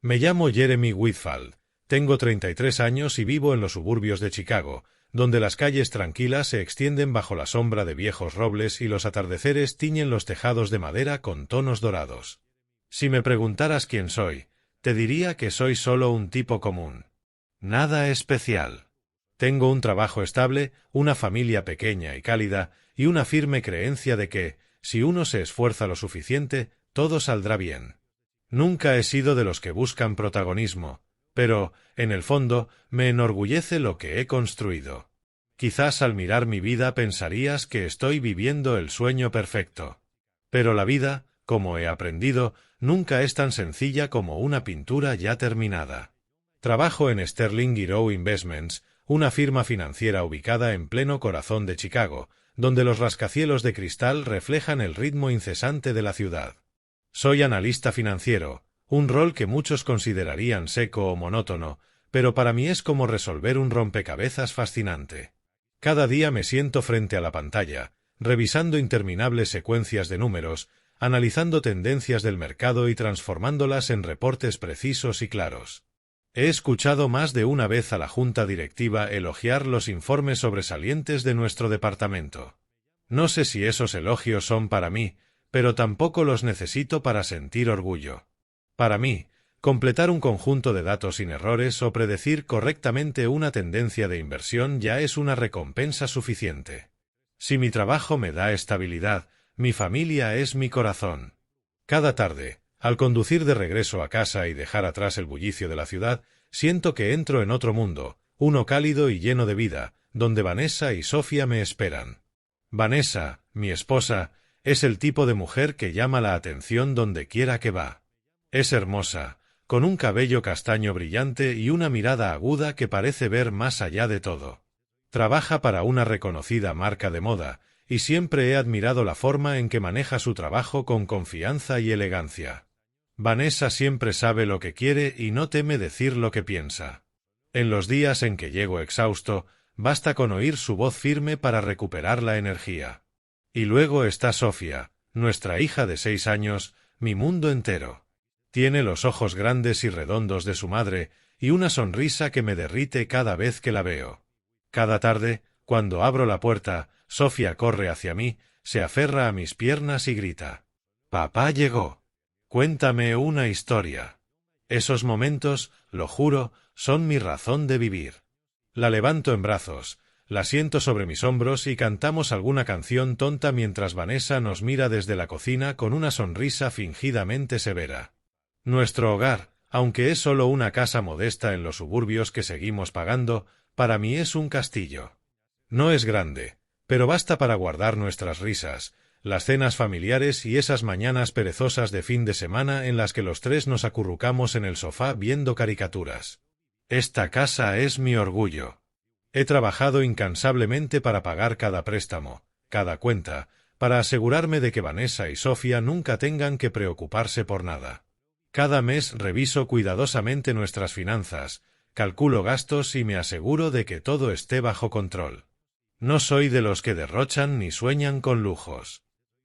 Me llamo Jeremy Whitfield, tengo 33 años y vivo en los suburbios de Chicago, donde las calles tranquilas se extienden bajo la sombra de viejos robles y los atardeceres tiñen los tejados de madera con tonos dorados. Si me preguntaras quién soy, te diría que soy solo un tipo común. Nada especial. Tengo un trabajo estable, una familia pequeña y cálida, y una firme creencia de que, si uno se esfuerza lo suficiente, todo saldrá bien. Nunca he sido de los que buscan protagonismo, pero, en el fondo, me enorgullece lo que he construido. Quizás al mirar mi vida pensarías que estoy viviendo el sueño perfecto. Pero la vida, como he aprendido, nunca es tan sencilla como una pintura ya terminada. Trabajo en Sterling y Rowe Investments, una firma financiera ubicada en pleno corazón de Chicago, donde los rascacielos de cristal reflejan el ritmo incesante de la ciudad. Soy analista financiero, un rol que muchos considerarían seco o monótono, pero para mí es como resolver un rompecabezas fascinante. Cada día me siento frente a la pantalla, revisando interminables secuencias de números, analizando tendencias del mercado y transformándolas en reportes precisos y claros. He escuchado más de una vez a la junta directiva elogiar los informes sobresalientes de nuestro departamento. No sé si esos elogios son para mí, pero tampoco los necesito para sentir orgullo. Para mí, completar un conjunto de datos sin errores o predecir correctamente una tendencia de inversión ya es una recompensa suficiente. Si mi trabajo me da estabilidad, mi familia es mi corazón. Cada tarde, al conducir de regreso a casa y dejar atrás el bullicio de la ciudad, siento que entro en otro mundo, uno cálido y lleno de vida, donde Vanessa y Sofía me esperan. Vanessa, mi esposa, es el tipo de mujer que llama la atención donde quiera que va. Es hermosa, con un cabello castaño brillante y una mirada aguda que parece ver más allá de todo. Trabaja para una reconocida marca de moda, y siempre he admirado la forma en que maneja su trabajo con confianza y elegancia. Vanessa siempre sabe lo que quiere y no teme decir lo que piensa. En los días en que llego exhausto, basta con oír su voz firme para recuperar la energía. Y luego está Sofía, nuestra hija de 6 años, mi mundo entero. Tiene los ojos grandes y redondos de su madre y una sonrisa que me derrite cada vez que la veo. Cada tarde, cuando abro la puerta, Sofía corre hacia mí, se aferra a mis piernas y grita: «¡Papá llegó! Cuéntame una historia». Esos momentos, lo juro, son mi razón de vivir. La levanto en brazos, la siento sobre mis hombros y cantamos alguna canción tonta mientras Vanessa nos mira desde la cocina con una sonrisa fingidamente severa. Nuestro hogar, aunque es solo una casa modesta en los suburbios que seguimos pagando, para mí es un castillo. No es grande, pero basta para guardar nuestras risas, las cenas familiares y esas mañanas perezosas de fin de semana en las que los tres nos acurrucamos en el sofá viendo caricaturas. Esta casa es mi orgullo. He trabajado incansablemente para pagar cada préstamo, cada cuenta, para asegurarme de que Vanessa y Sofía nunca tengan que preocuparse por nada. Cada mes reviso cuidadosamente nuestras finanzas, calculo gastos y me aseguro de que todo esté bajo control. No soy de los que derrochan ni sueñan con lujos.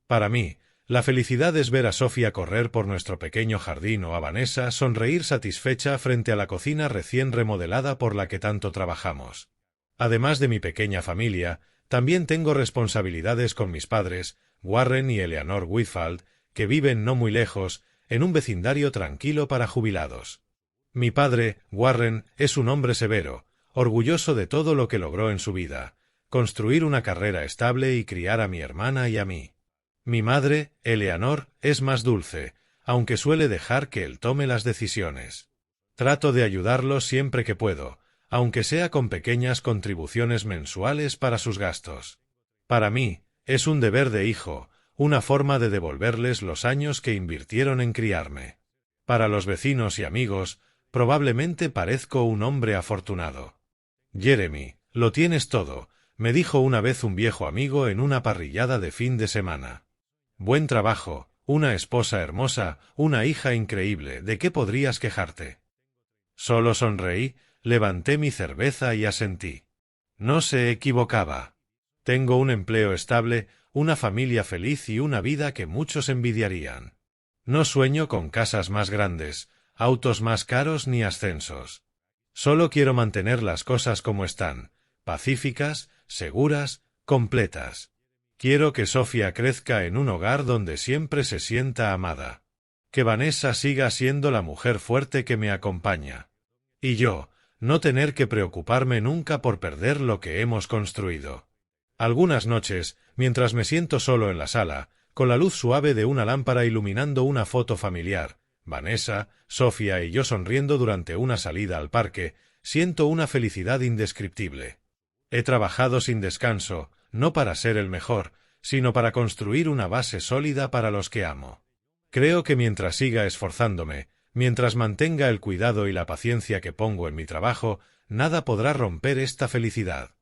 Para mí, la felicidad es ver a Sofía correr por nuestro pequeño jardín o a Vanessa sonreír satisfecha frente a la cocina recién remodelada por la que tanto trabajamos. Además de mi pequeña familia, también tengo responsabilidades con mis padres, Warren y Eleanor Whitfield, que viven no muy lejos, en un vecindario tranquilo para jubilados. Mi padre, Warren, es un hombre severo, orgulloso de todo lo que logró en su vida, construir una carrera estable y criar a mi hermana y a mí. Mi madre, Eleanor, es más dulce, aunque suele dejar que él tome las decisiones. Trato de ayudarlo siempre que puedo, aunque sea con pequeñas contribuciones mensuales para sus gastos. Para mí, es un deber de hijo, una forma de devolverles los años que invirtieron en criarme. Para los vecinos y amigos, probablemente parezco un hombre afortunado. Jeremy, lo tienes todo, me dijo una vez un viejo amigo en una parrillada de fin de semana. Buen trabajo, una esposa hermosa, una hija increíble, ¿de qué podrías quejarte? Solo sonreí, levanté mi cerveza y asentí. No se equivocaba. Tengo un empleo estable, una familia feliz y una vida que muchos envidiarían. No sueño con casas más grandes, autos más caros ni ascensos. Solo quiero mantener las cosas como están, pacíficas, seguras, completas. Quiero que Sofía crezca en un hogar donde siempre se sienta amada. Que Vanessa siga siendo la mujer fuerte que me acompaña. Y yo, no tener que preocuparme nunca por perder lo que hemos construido. Algunas noches, mientras me siento solo en la sala, con la luz suave de una lámpara iluminando una foto familiar, Vanessa, Sofía y yo sonriendo durante una salida al parque, siento una felicidad indescriptible. He trabajado sin descanso, no para ser el mejor, sino para construir una base sólida para los que amo. Creo que mientras siga esforzándome, mientras mantenga el cuidado y la paciencia que pongo en mi trabajo, nada podrá romper esta felicidad.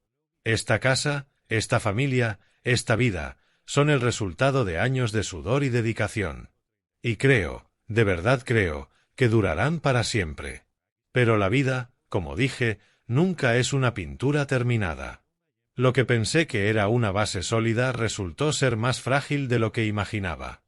Esta casa, esta familia, esta vida, son el resultado de años de sudor y dedicación. Y creo, de verdad creo, que durarán para siempre. Pero la vida, como dije, nunca es una pintura terminada. Lo que pensé que era una base sólida resultó ser más frágil de lo que imaginaba.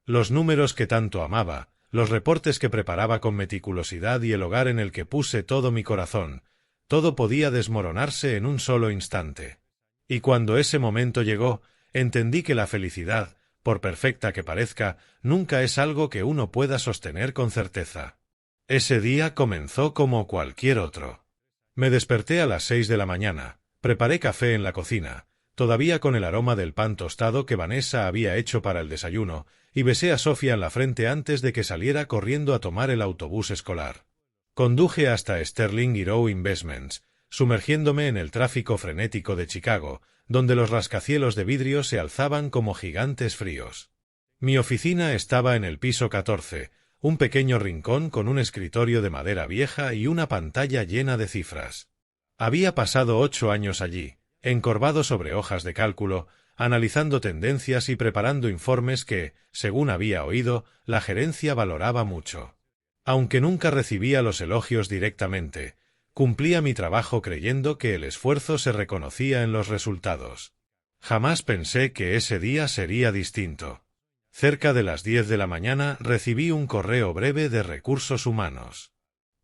Los números que tanto amaba, los reportes que preparaba con meticulosidad y el hogar en el que puse todo mi corazón, todo podía desmoronarse en un solo instante. Y cuando ese momento llegó, entendí que la felicidad, por perfecta que parezca, nunca es algo que uno pueda sostener con certeza. Ese día comenzó como cualquier otro. Me desperté a las 6 de la mañana, preparé café en la cocina, todavía con el aroma del pan tostado que Vanessa había hecho para el desayuno, y besé a Sofía en la frente antes de que saliera corriendo a tomar el autobús escolar. Conduje hasta Sterling y Row Investments, sumergiéndome en el tráfico frenético de Chicago, donde los rascacielos de vidrio se alzaban como gigantes fríos. Mi oficina estaba en el piso 14, un pequeño rincón con un escritorio de madera vieja y una pantalla llena de cifras. Había pasado 8 años allí, encorvado sobre hojas de cálculo, analizando tendencias y preparando informes que, según había oído, la gerencia valoraba mucho. Aunque nunca recibía los elogios directamente, cumplía mi trabajo creyendo que el esfuerzo se reconocía en los resultados. Jamás pensé que ese día sería distinto. Cerca de las 10 de la mañana recibí un correo breve de Recursos Humanos.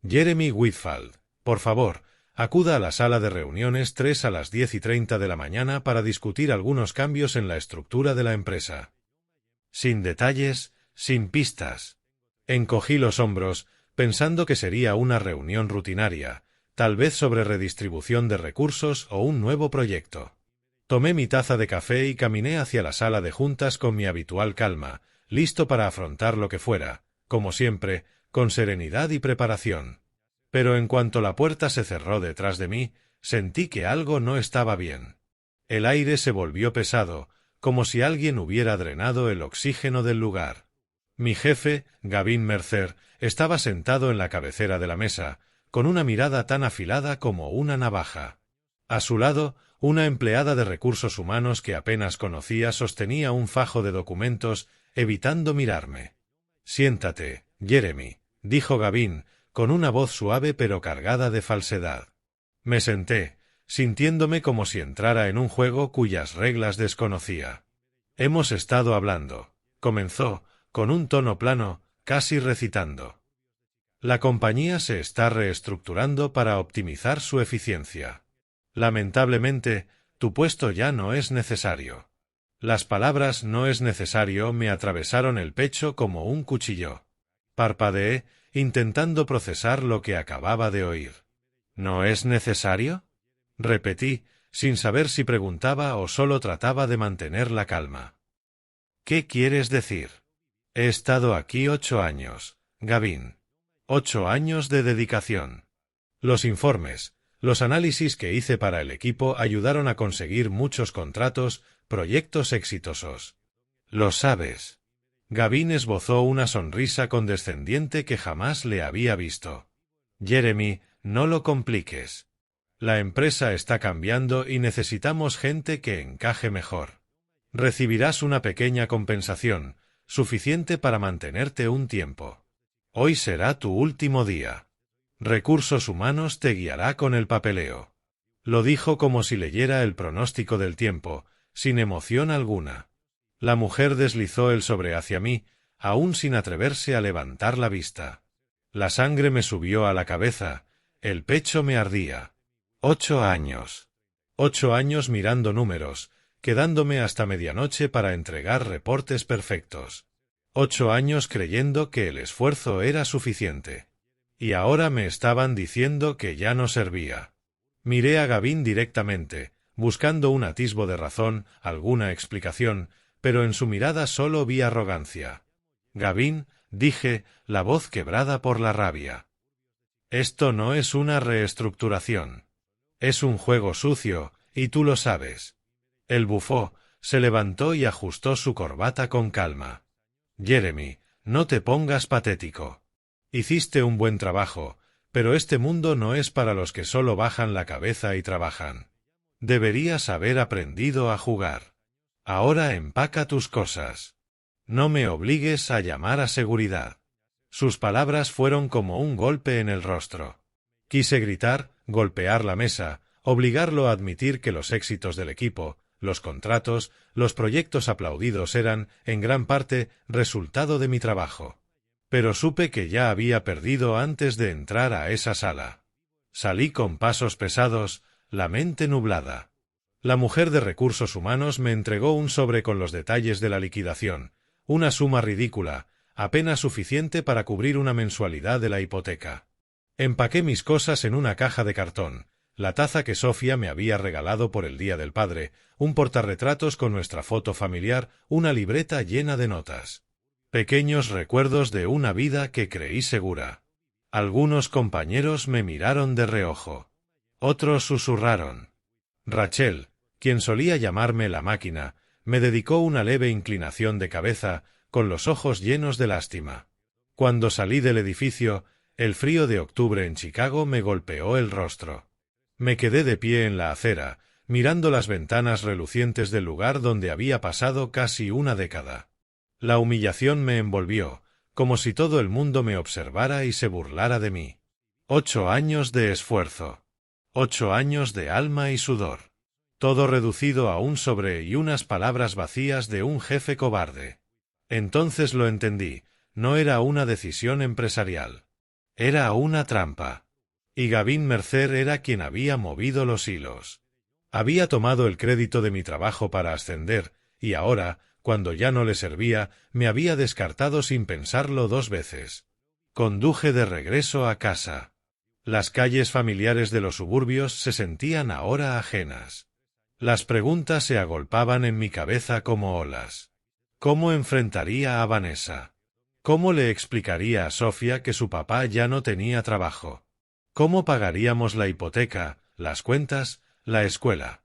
Jeremy Whitfield, por favor, acuda a la sala de reuniones 3 a las 10:30 de la mañana para discutir algunos cambios en la estructura de la empresa. Sin detalles, sin pistas. Encogí los hombros, pensando que sería una reunión rutinaria, tal vez sobre redistribución de recursos o un nuevo proyecto. Tomé mi taza de café y caminé hacia la sala de juntas con mi habitual calma, listo para afrontar lo que fuera, como siempre, con serenidad y preparación. Pero en cuanto la puerta se cerró detrás de mí, sentí que algo no estaba bien. El aire se volvió pesado, como si alguien hubiera drenado el oxígeno del lugar. Mi jefe, Gavin Mercer, estaba sentado en la cabecera de la mesa, con una mirada tan afilada como una navaja. A su lado, una empleada de recursos humanos que apenas conocía sostenía un fajo de documentos, evitando mirarme. «Siéntate, Jeremy», dijo Gavin, con una voz suave pero cargada de falsedad. Me senté, sintiéndome como si entrara en un juego cuyas reglas desconocía. «Hemos estado hablando», comenzó, con un tono plano, casi recitando. «La compañía se está reestructurando para optimizar su eficiencia. Lamentablemente, tu puesto ya no es necesario». Las palabras «no es necesario» me atravesaron el pecho como un cuchillo. Parpadeé, intentando procesar lo que acababa de oír. «¿No es necesario?», repetí, sin saber si preguntaba o solo trataba de mantener la calma. «¿Qué quieres decir? He estado aquí 8 años, Gavin. 8 años de dedicación. Los informes, los análisis que hice para el equipo ayudaron a conseguir muchos contratos, proyectos exitosos. Lo sabes». Gavin esbozó una sonrisa condescendiente que jamás le había visto. «Jeremy, no lo compliques. La empresa está cambiando y necesitamos gente que encaje mejor. Recibirás una pequeña compensación, suficiente para mantenerte un tiempo. Hoy será tu último día. Recursos Humanos te guiará con el papeleo». Lo dijo como si leyera el pronóstico del tiempo, sin emoción alguna. La mujer deslizó el sobre hacia mí, aún sin atreverse a levantar la vista. La sangre me subió a la cabeza, el pecho me ardía. 8 años. 8 años mirando números, quedándome hasta medianoche para entregar reportes perfectos. 8 años creyendo que el esfuerzo era suficiente. Y ahora me estaban diciendo que ya no servía. Miré a Gavin directamente, buscando un atisbo de razón, alguna explicación, pero en su mirada solo vi arrogancia. Gavin, dije, la voz quebrada por la rabia. Esto no es una reestructuración. Es un juego sucio, y tú lo sabes. El bufó se levantó y ajustó su corbata con calma. Jeremy, no te pongas patético. Hiciste un buen trabajo, pero este mundo no es para los que solo bajan la cabeza y trabajan. Deberías haber aprendido a jugar. Ahora empaca tus cosas. No me obligues a llamar a seguridad. Sus palabras fueron como un golpe en el rostro. Quise gritar, golpear la mesa, obligarlo a admitir que los éxitos del equipo, los contratos, los proyectos aplaudidos eran, en gran parte, resultado de mi trabajo. Pero supe que ya había perdido antes de entrar a esa sala. Salí con pasos pesados, la mente nublada. La mujer de recursos humanos me entregó un sobre con los detalles de la liquidación, una suma ridícula, apenas suficiente para cubrir una mensualidad de la hipoteca. Empaqué mis cosas en una caja de cartón, la taza que Sofía me había regalado por el Día del Padre, un portarretratos con nuestra foto familiar, una libreta llena de notas. Pequeños recuerdos de una vida que creí segura. Algunos compañeros me miraron de reojo. Otros susurraron. Rachel, quien solía llamarme la máquina, me dedicó una leve inclinación de cabeza, con los ojos llenos de lástima. Cuando salí del edificio, el frío de octubre en Chicago me golpeó el rostro. Me quedé de pie en la acera, mirando las ventanas relucientes del lugar donde había pasado casi una década. La humillación me envolvió, como si todo el mundo me observara y se burlara de mí. 8 años de esfuerzo. 8 años de alma y sudor. Todo reducido a un sobre y unas palabras vacías de un jefe cobarde. Entonces lo entendí, no era una decisión empresarial. Era una trampa. Y Gavin Mercer era quien había movido los hilos. Había tomado el crédito de mi trabajo para ascender, y ahora, cuando ya no le servía, me había descartado sin pensarlo 2 veces. Conduje de regreso a casa. Las calles familiares de los suburbios se sentían ahora ajenas. Las preguntas se agolpaban en mi cabeza como olas. ¿Cómo enfrentaría a Vanessa? ¿Cómo le explicaría a Sofía que su papá ya no tenía trabajo? ¿Cómo pagaríamos la hipoteca, las cuentas, la escuela?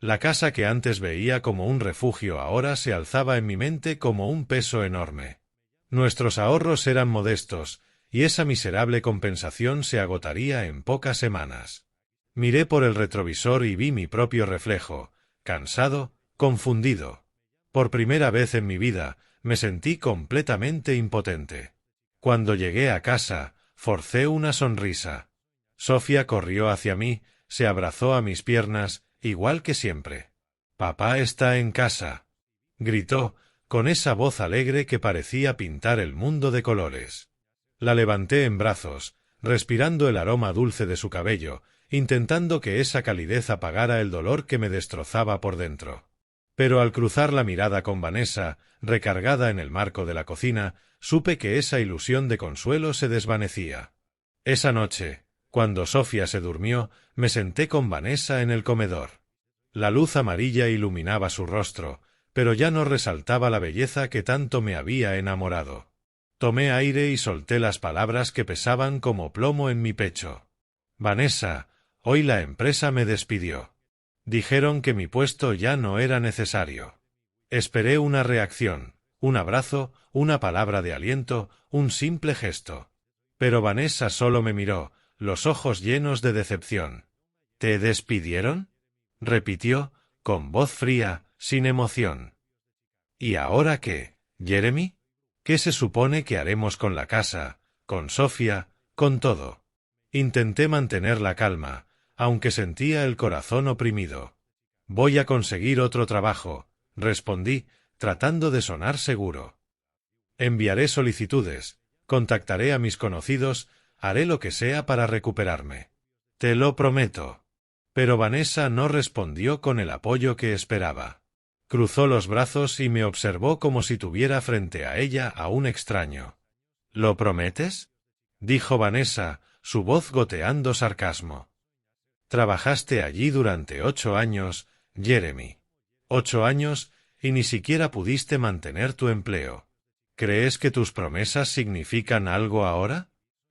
La casa que antes veía como un refugio ahora se alzaba en mi mente como un peso enorme. Nuestros ahorros eran modestos, y esa miserable compensación se agotaría en pocas semanas. Miré por el retrovisor y vi mi propio reflejo, cansado, confundido. Por primera vez en mi vida, me sentí completamente impotente. Cuando llegué a casa, forcé una sonrisa. Sofía corrió hacia mí, se abrazó a mis piernas, igual que siempre. «Papá está en casa», gritó, con esa voz alegre que parecía pintar el mundo de colores. La levanté en brazos, respirando el aroma dulce de su cabello, intentando que esa calidez apagara el dolor que me destrozaba por dentro. Pero al cruzar la mirada con Vanessa, recargada en el marco de la cocina, supe que esa ilusión de consuelo se desvanecía. Esa noche, cuando Sofía se durmió, me senté con Vanessa en el comedor. La luz amarilla iluminaba su rostro, pero ya no resaltaba la belleza que tanto me había enamorado. Tomé aire y solté las palabras que pesaban como plomo en mi pecho. «Vanessa, hoy la empresa me despidió. Dijeron que mi puesto ya no era necesario». Esperé una reacción, un abrazo, una palabra de aliento, un simple gesto. Pero Vanessa solo me miró, los ojos llenos de decepción. «¿Te despidieron?», repitió, con voz fría, sin emoción. «¿Y ahora qué, Jeremy? ¿Qué se supone que haremos con la casa, con Sofía, con todo?» Intenté mantener la calma, aunque sentía el corazón oprimido. «Voy a conseguir otro trabajo», respondí, tratando de sonar seguro. «Enviaré solicitudes», Contactaré a mis conocidos, haré lo que sea para recuperarme. Te lo prometo. Pero Vanessa no respondió con el apoyo que esperaba. Cruzó los brazos y me observó como si tuviera frente a ella a un extraño. ¿Lo prometes?, dijo Vanessa, su voz goteando sarcasmo. Trabajaste allí durante 8 años, Jeremy. 8 años, y ni siquiera pudiste mantener tu empleo. ¿Crees que tus promesas significan algo ahora?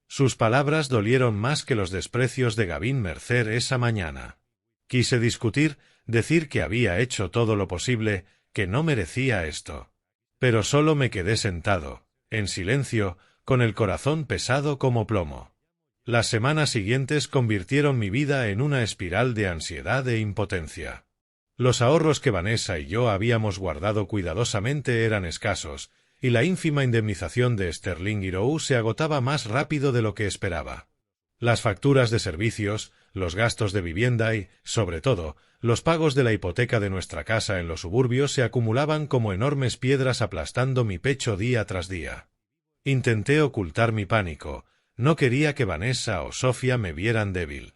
Sus palabras dolieron más que los desprecios de Gavin Mercer esa mañana. Quise discutir, decir que había hecho todo lo posible, que no merecía esto. Pero solo me quedé sentado, en silencio, con el corazón pesado como plomo. Las semanas siguientes convirtieron mi vida en una espiral de ansiedad e impotencia. Los ahorros que Vanessa y yo habíamos guardado cuidadosamente eran escasos, y la ínfima indemnización de Sterling Hero se agotaba más rápido de lo que esperaba. Las facturas de servicios, los gastos de vivienda y, sobre todo, los pagos de la hipoteca de nuestra casa en los suburbios se acumulaban como enormes piedras aplastando mi pecho día tras día. Intenté ocultar mi pánico, no quería que Vanessa o Sofía me vieran débil.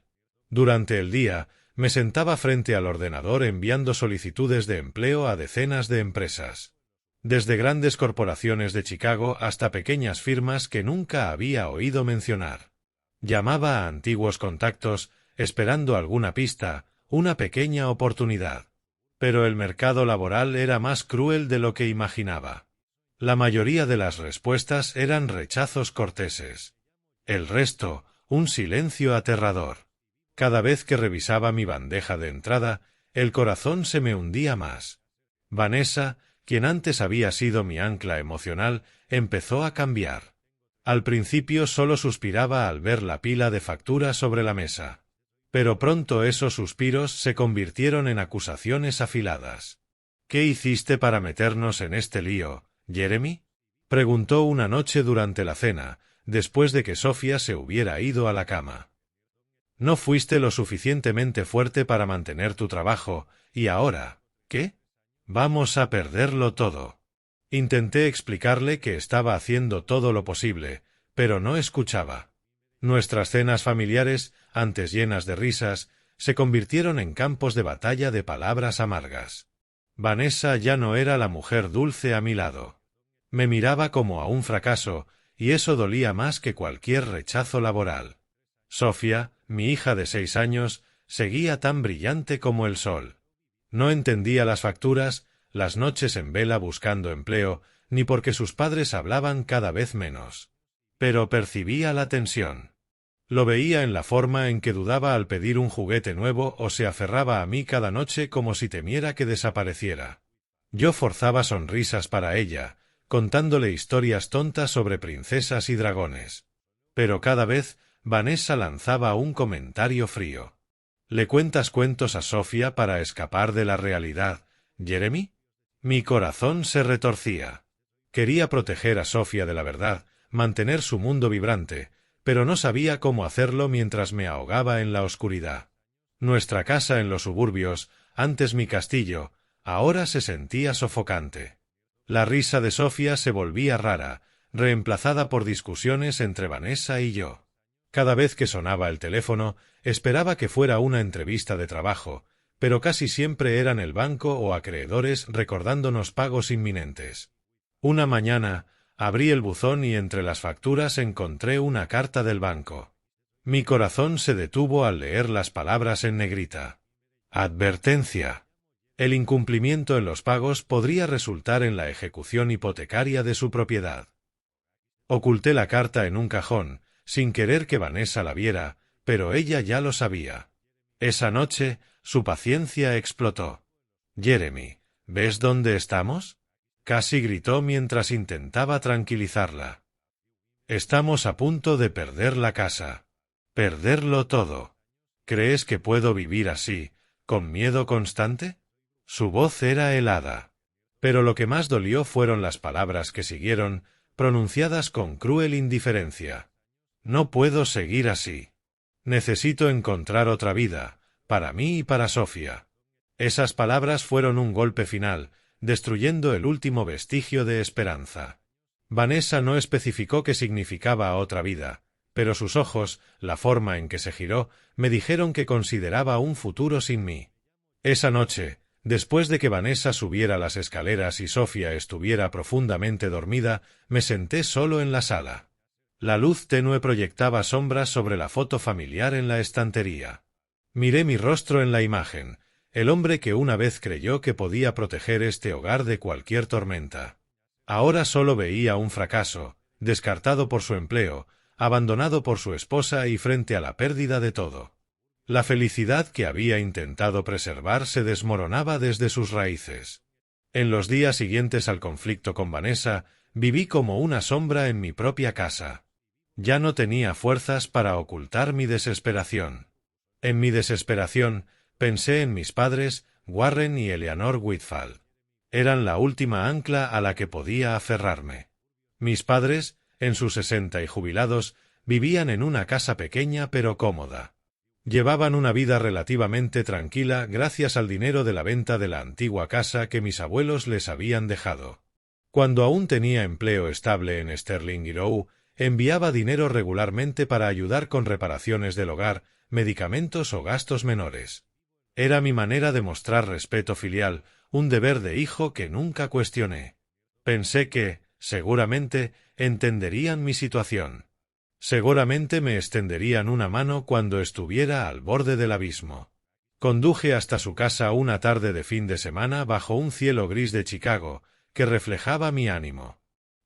Durante el día, me sentaba frente al ordenador enviando solicitudes de empleo a decenas de empresas. Desde grandes corporaciones de Chicago hasta pequeñas firmas que nunca había oído mencionar. Llamaba a antiguos contactos, esperando alguna pista, una pequeña oportunidad. Pero el mercado laboral era más cruel de lo que imaginaba. La mayoría de las respuestas eran rechazos corteses. El resto, un silencio aterrador. Cada vez que revisaba mi bandeja de entrada, el corazón se me hundía más. Vanessa, quien antes había sido mi ancla emocional, empezó a cambiar. Al principio solo suspiraba al ver la pila de facturas sobre la mesa. Pero pronto esos suspiros se convirtieron en acusaciones afiladas. ¿Qué hiciste para meternos en este lío, Jeremy?, preguntó una noche durante la cena, después de que Sofía se hubiera ido a la cama. No fuiste lo suficientemente fuerte para mantener tu trabajo, y ahora, ¿qué? Vamos a perderlo todo. Intenté explicarle que estaba haciendo todo lo posible, pero no escuchaba. Nuestras cenas familiares, antes llenas de risas, se convirtieron en campos de batalla de palabras amargas. Vanessa ya no era la mujer dulce a mi lado. Me miraba como a un fracaso, y eso dolía más que cualquier rechazo laboral. Sofía, mi hija de 6 años, seguía tan brillante como el sol. No entendía las facturas, las noches en vela buscando empleo, ni porque sus padres hablaban cada vez menos. Pero percibía la tensión. Lo veía en la forma en que dudaba al pedir un juguete nuevo o se aferraba a mí cada noche como si temiera que desapareciera. Yo forzaba sonrisas para ella, contándole historias tontas sobre princesas y dragones. Pero cada vez Vanessa lanzaba un comentario frío. ¿Le cuentas cuentos a Sofía para escapar de la realidad, Jeremy? Mi corazón se retorcía. Quería proteger a Sofía de la verdad, mantener su mundo vibrante, pero no sabía cómo hacerlo mientras me ahogaba en la oscuridad. Nuestra casa en los suburbios, antes mi castillo, ahora se sentía sofocante. La risa de Sofía se volvía rara, reemplazada por discusiones entre Vanessa y yo. Cada vez que sonaba el teléfono, esperaba que fuera una entrevista de trabajo, pero casi siempre eran el banco o acreedores recordándonos pagos inminentes. Una mañana, abrí el buzón y entre las facturas encontré una carta del banco. Mi corazón se detuvo al leer las palabras en negrita. Advertencia. El incumplimiento en los pagos podría resultar en la ejecución hipotecaria de su propiedad. Oculté la carta en un cajón, sin querer que Vanessa la viera, pero ella ya lo sabía. Esa noche, su paciencia explotó. Jeremy, ¿ves dónde estamos? Casi gritó mientras intentaba tranquilizarla. Estamos a punto de perder la casa. Perderlo todo. ¿Crees que puedo vivir así, con miedo constante? Su voz era helada. Pero lo que más dolió fueron las palabras que siguieron, pronunciadas con cruel indiferencia. No puedo seguir así. Necesito encontrar otra vida, para mí y para Sofía. Esas palabras fueron un golpe final, destruyendo el último vestigio de esperanza. Vanessa no especificó qué significaba otra vida, pero sus ojos, la forma en que se giró, me dijeron que consideraba un futuro sin mí. Esa noche, después de que Vanessa subiera las escaleras y Sofía estuviera profundamente dormida, me senté solo en la sala. La luz tenue proyectaba sombras sobre la foto familiar en la estantería. Miré mi rostro en la imagen, el hombre que una vez creyó que podía proteger este hogar de cualquier tormenta. Ahora solo veía un fracaso, descartado por su empleo, abandonado por su esposa y frente a la pérdida de todo. La felicidad que había intentado preservar se desmoronaba desde sus raíces. En los días siguientes al conflicto con Vanessa, viví como una sombra en mi propia casa. Ya no tenía fuerzas para ocultar mi desesperación. En mi desesperación, pensé en mis padres, Warren y Eleanor Whitfall. Eran la última ancla a la que podía aferrarme. Mis padres, en sus 60 y jubilados, vivían en una casa pequeña pero cómoda. Llevaban una vida relativamente tranquila gracias al dinero de la venta de la antigua casa que mis abuelos les habían dejado. Cuando aún tenía empleo estable en Sterling y Row, enviaba dinero regularmente para ayudar con reparaciones del hogar, medicamentos o gastos menores. Era mi manera de mostrar respeto filial, un deber de hijo que nunca cuestioné. Pensé que, seguramente, entenderían mi situación. Seguramente me extenderían una mano cuando estuviera al borde del abismo. Conduje hasta su casa una tarde de fin de semana bajo un cielo gris de Chicago, que reflejaba mi ánimo.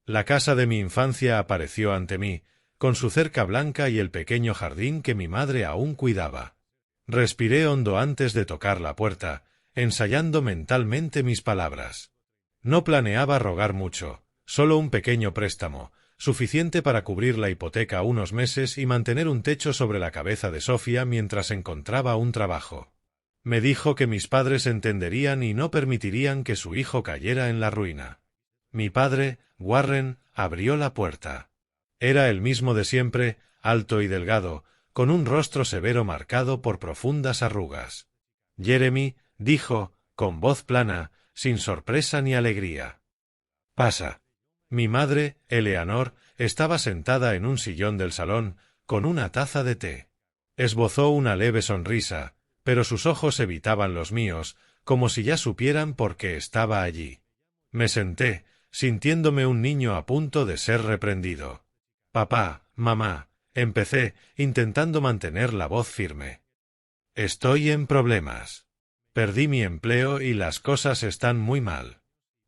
La casa de mi infancia apareció ante mí, con su cerca blanca y el pequeño jardín que mi madre aún cuidaba. Respiré hondo antes de tocar la puerta, ensayando mentalmente mis palabras. No planeaba rogar mucho, solo un pequeño préstamo, suficiente para cubrir la hipoteca unos meses y mantener un techo sobre la cabeza de Sofía mientras encontraba un trabajo. Me dijo que mis padres entenderían y no permitirían que su hijo cayera en la ruina. Mi padre, Warren, abrió la puerta. Era el mismo de siempre, alto y delgado, con un rostro severo marcado por profundas arrugas. Jeremy, dijo, con voz plana, sin sorpresa ni alegría. «Pasa». Mi madre, Eleanor, estaba sentada en un sillón del salón, con una taza de té. Esbozó una leve sonrisa, pero sus ojos evitaban los míos, como si ya supieran por qué estaba allí. Me senté, sintiéndome un niño a punto de ser reprendido. «Papá, mamá», empecé, intentando mantener la voz firme. «Estoy en problemas. Perdí mi empleo y las cosas están muy mal.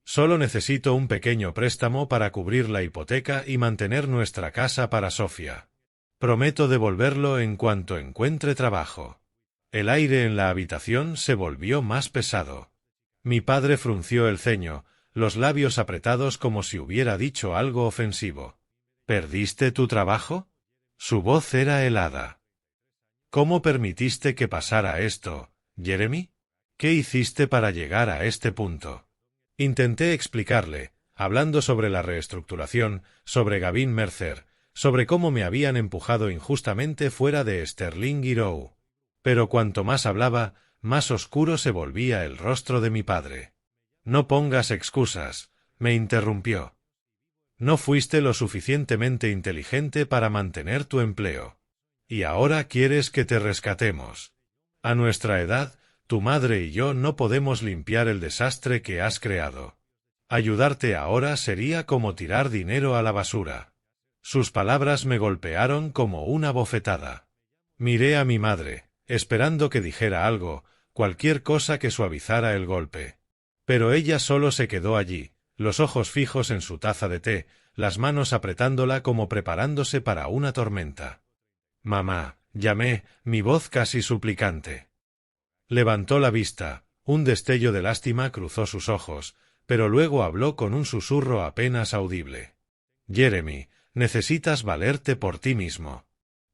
Solo necesito un pequeño préstamo para cubrir la hipoteca y mantener nuestra casa para Sofía. Prometo devolverlo en cuanto encuentre trabajo». El aire en la habitación se volvió más pesado. Mi padre frunció el ceño, los labios apretados como si hubiera dicho algo ofensivo. «¿Perdiste tu trabajo?» Su voz era helada. «¿Cómo permitiste que pasara esto, Jeremy? ¿Qué hiciste para llegar a este punto?» Intenté explicarle, hablando sobre la reestructuración, sobre Gavin Mercer, sobre cómo me habían empujado injustamente fuera de Sterling y Row. Pero cuanto más hablaba, más oscuro se volvía el rostro de mi padre. «No pongas excusas», me interrumpió. «No fuiste lo suficientemente inteligente para mantener tu empleo. Y ahora quieres que te rescatemos. A nuestra edad, tu madre y yo no podemos limpiar el desastre que has creado. Ayudarte ahora sería como tirar dinero a la basura». Sus palabras me golpearon como una bofetada. Miré a mi madre, esperando que dijera algo, cualquier cosa que suavizara el golpe. Pero ella solo se quedó allí, los ojos fijos en su taza de té, las manos apretándola como preparándose para una tormenta. «Mamá», llamé, mi voz casi suplicante. Levantó la vista, un destello de lástima cruzó sus ojos, pero luego habló con un susurro apenas audible. «Jeremy, necesitas valerte por ti mismo.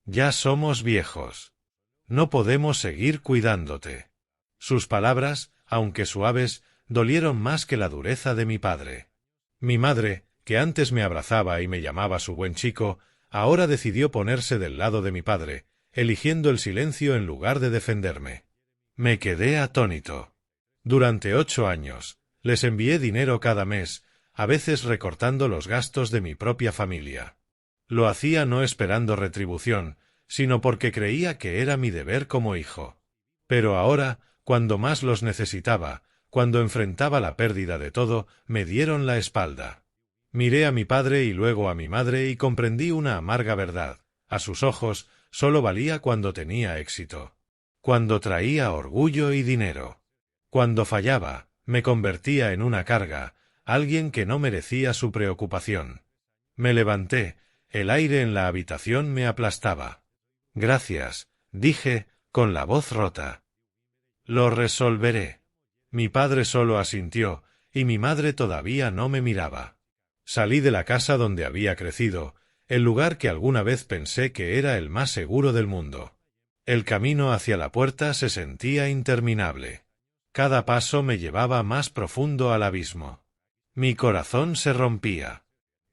Ya somos viejos. No podemos seguir cuidándote». Sus palabras, aunque suaves, dolieron más que la dureza de mi padre. Mi madre, que antes me abrazaba y me llamaba su buen chico, ahora decidió ponerse del lado de mi padre, eligiendo el silencio en lugar de defenderme. Me quedé atónito. Durante 8 años, les envié dinero cada mes, a veces recortando los gastos de mi propia familia. Lo hacía no esperando retribución, sino porque creía que era mi deber como hijo. Pero ahora, cuando más los necesitaba, cuando enfrentaba la pérdida de todo, me dieron la espalda. Miré a mi padre y luego a mi madre y comprendí una amarga verdad. A sus ojos, solo valía cuando tenía éxito. Cuando traía orgullo y dinero. Cuando fallaba, me convertía en una carga, alguien que no merecía su preocupación. Me levanté, el aire en la habitación me aplastaba. «Gracias», dije, con la voz rota. «Lo resolveré». Mi padre solo asintió, y mi madre todavía no me miraba. Salí de la casa donde había crecido, el lugar que alguna vez pensé que era el más seguro del mundo. El camino hacia la puerta se sentía interminable. Cada paso me llevaba más profundo al abismo. Mi corazón se rompía.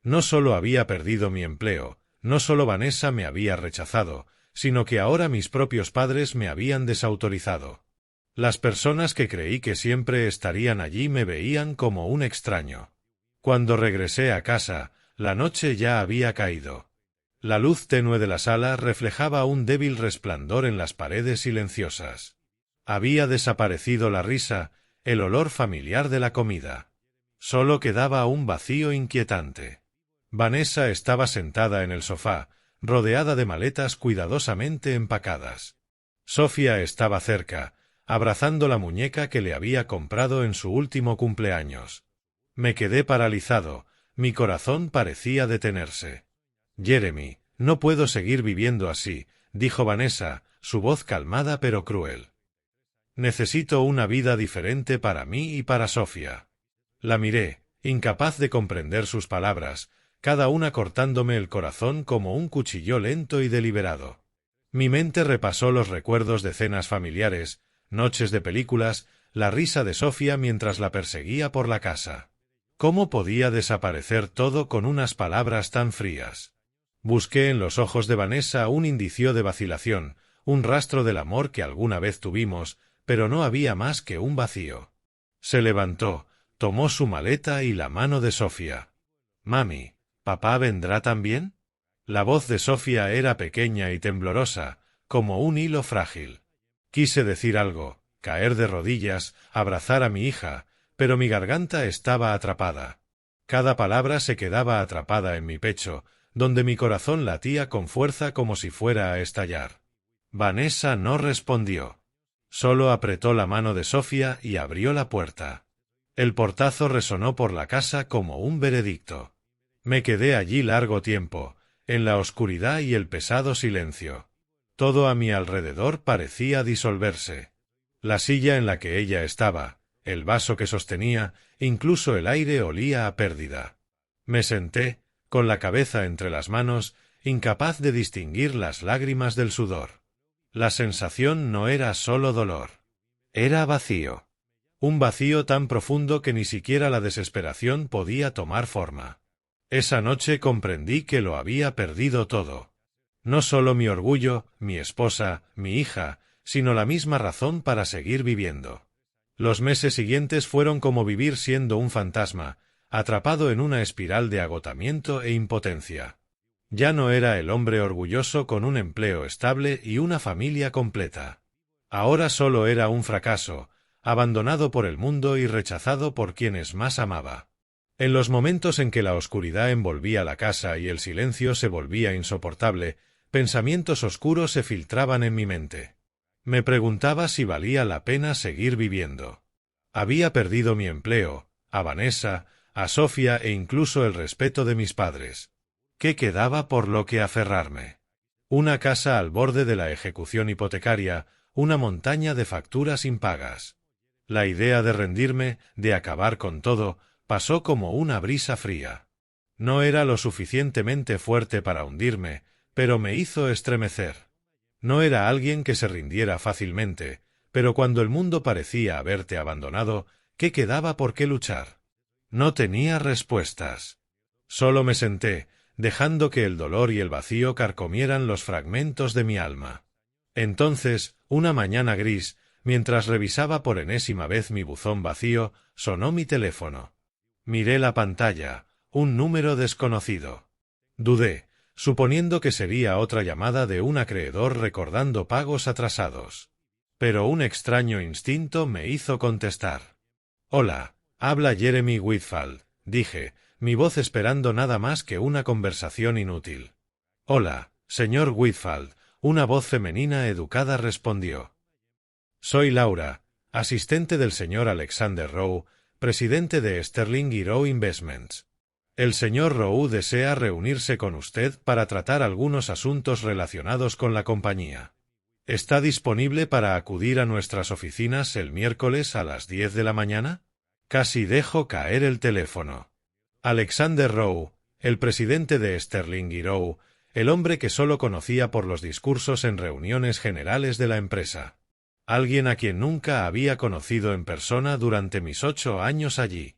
No solo había perdido mi empleo, no solo Vanessa me había rechazado, sino que ahora mis propios padres me habían desautorizado. Las personas que creí que siempre estarían allí me veían como un extraño. Cuando regresé a casa, la noche ya había caído. La luz tenue de la sala reflejaba un débil resplandor en las paredes silenciosas. Había desaparecido la risa, el olor familiar de la comida. Solo quedaba un vacío inquietante. Vanessa estaba sentada en el sofá, rodeada de maletas cuidadosamente empacadas. Sofía estaba cerca, abrazando la muñeca que le había comprado en su último cumpleaños. Me quedé paralizado, mi corazón parecía detenerse. «Jeremy, no puedo seguir viviendo así», dijo Vanessa, su voz calmada pero cruel. «Necesito una vida diferente para mí y para Sofía». La miré, incapaz de comprender sus palabras, cada una cortándome el corazón como un cuchillo lento y deliberado. Mi mente repasó los recuerdos de cenas familiares, noches de películas, la risa de Sofía mientras la perseguía por la casa. ¿Cómo podía desaparecer todo con unas palabras tan frías? Busqué en los ojos de Vanessa un indicio de vacilación, un rastro del amor que alguna vez tuvimos, pero no había más que un vacío. Se levantó, tomó su maleta y la mano de Sofía. «Mami, ¿papá vendrá también?» La voz de Sofía era pequeña y temblorosa, como un hilo frágil. Quise decir algo, caer de rodillas, abrazar a mi hija, pero mi garganta estaba atrapada. Cada palabra se quedaba atrapada en mi pecho, donde mi corazón latía con fuerza como si fuera a estallar. Vanessa no respondió. Solo apretó la mano de Sofía y abrió la puerta. El portazo resonó por la casa como un veredicto. Me quedé allí largo tiempo, en la oscuridad y el pesado silencio. Todo a mi alrededor parecía disolverse. La silla en la que ella estaba, el vaso que sostenía, incluso el aire olía a pérdida. Me senté, con la cabeza entre las manos, incapaz de distinguir las lágrimas del sudor. La sensación no era solo dolor. Era vacío. Un vacío tan profundo que ni siquiera la desesperación podía tomar forma. Esa noche comprendí que lo había perdido todo. No solo mi orgullo, mi esposa, mi hija, sino la misma razón para seguir viviendo. Los meses siguientes fueron como vivir siendo un fantasma, atrapado en una espiral de agotamiento e impotencia. Ya no era el hombre orgulloso con un empleo estable y una familia completa. Ahora solo era un fracaso, abandonado por el mundo y rechazado por quienes más amaba. En los momentos en que la oscuridad envolvía la casa y el silencio se volvía insoportable, pensamientos oscuros se filtraban en mi mente. Me preguntaba si valía la pena seguir viviendo. Había perdido mi empleo, a Vanessa, a Sofía e incluso el respeto de mis padres. ¿Qué quedaba por lo que aferrarme? Una casa al borde de la ejecución hipotecaria, una montaña de facturas impagas. La idea de rendirme, de acabar con todo, pasó como una brisa fría. No era lo suficientemente fuerte para hundirme, pero me hizo estremecer. No era alguien que se rindiera fácilmente, pero cuando el mundo parecía haberte abandonado, ¿qué quedaba por qué luchar? No tenía respuestas. Solo me senté, dejando que el dolor y el vacío carcomieran los fragmentos de mi alma. Entonces, una mañana gris, mientras revisaba por enésima vez mi buzón vacío, sonó mi teléfono. Miré la pantalla, un número desconocido. Dudé, suponiendo que sería otra llamada de un acreedor recordando pagos atrasados. Pero un extraño instinto me hizo contestar. «Hola, habla Jeremy Whitfield», dije, mi voz esperando nada más que una conversación inútil. «Hola, señor Whitfield», una voz femenina educada respondió. «Soy Laura, asistente del señor Alexander Rowe, presidente de Sterling y Rowe Investments. El señor Rowe desea reunirse con usted para tratar algunos asuntos relacionados con la compañía. ¿Está disponible para acudir a nuestras oficinas el miércoles a las 10 de la mañana?» Casi dejo caer el teléfono. Alexander Rowe, el presidente de Sterling y Rowe, el hombre que solo conocía por los discursos en reuniones generales de la empresa. Alguien a quien nunca había conocido en persona durante mis 8 años allí.